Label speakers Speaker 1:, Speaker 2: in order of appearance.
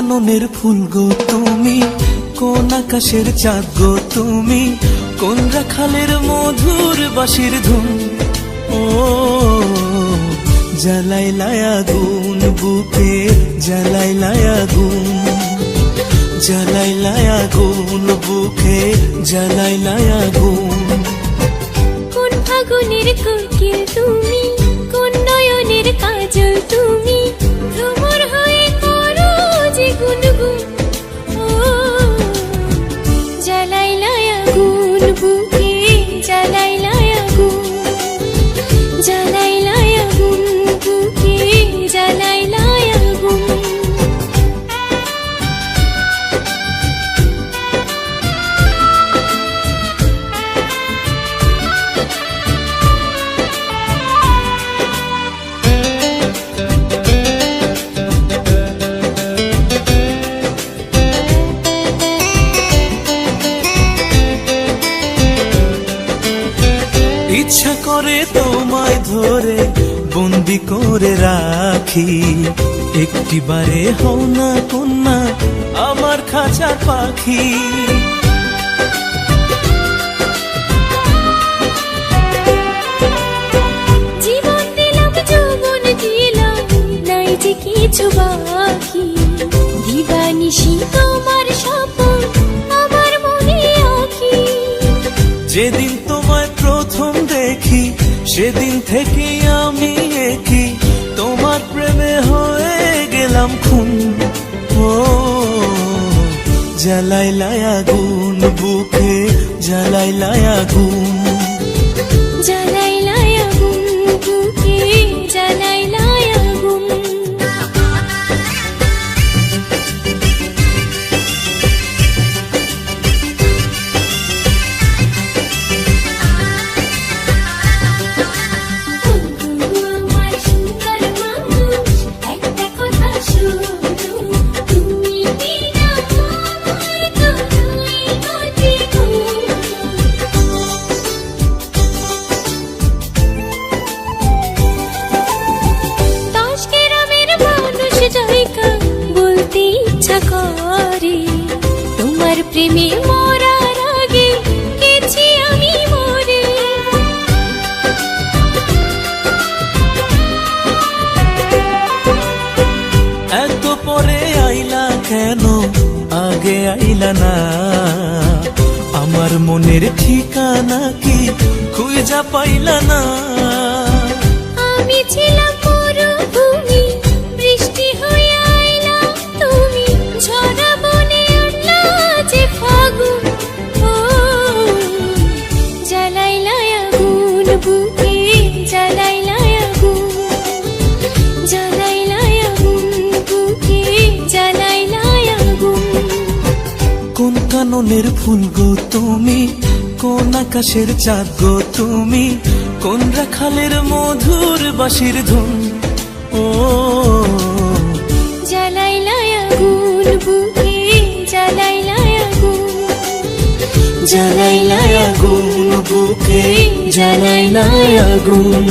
Speaker 1: কাননের ফুল গো তুমি, কোন আকাশের চাঁদ গো তুমি, কোন রাখালের মধুর বাঁশির ধুন। ও জ্বালাইলায় আগুন বুকে, জ্বালাইলায় আগুন, জ্বালাইলায় আগুন বুকে, জ্বালাইলায় আগুন।
Speaker 2: কোন ফাগুনের কোকিল তুমি, কোন নয়নের কাজল তুমি, ভ্রমর হয়ে করো যে গুনগুন। ও জ্বালাইলায় আগুন বুকে, জ্বালাইলায় আগুন, জ্বালাইলায় আগুন বুকে, জ্বালাইলায় আগুন।
Speaker 1: ইচ্ছা করে তোমায় ধরে বন্দি করে রাখি, একটিবারে হও না কন্যা আমার খাঁচার পাখি।
Speaker 2: জীবন দিলাম যৌবন দিলাম, নাই যে কিছু বাকি। দিবানিশি তোমার স্বপন আমার মনে আঁকি।
Speaker 1: যেদিন তোমায় প্রথম দেখি সেদিন থেকে আমি একই, তোমার প্রেমে হয়ে গেলাম খুন। ও জ্বালাইলায় আগুন বুকে, জ্বালাইলায় আগুন,
Speaker 2: জ্বালাইলায় আগুন বুকে, জ্বালাইলায় আগুন। আমার সুন্দর মানুষ, একটা কথা শোনো, তুমি বিনা আমার কোনোই গতি গো। দশ গ্রামের মানুষ জয়কা বলতে ইচ্ছা করে, তোমার প্রেমে মরার আগে গেছি আমি মরে।
Speaker 1: এত পরে আইলা কেন, আগে আইলা না? আমার মনের ঠিকানা কি খুঁজা পাইলা না?
Speaker 2: আমি ছিলাম মরুভূমি, বৃষ্টি হয়ে আইলা তুমি, ঝরা বনে আনলা যে ফাগুন। ও জ্বালাইলায় আগুন বুকে, জ্বালাইলায় আগুন, জ্বালাইলায় আগুন বুকে, জ্বালাইলায় আগুন।
Speaker 1: কোন কাননের ফুল গো তুমি, কোন আকাশের চাঁদ গো তুমি, কোন রাখালের মধুর বাঁশির ধুন। ও
Speaker 2: জ্বালাইলায় আগুন বুকে, জ্বালাইলায় আগুন,
Speaker 1: জ্বালাইলায় আগুন বুকে, জ্বালাইলায় আগুন।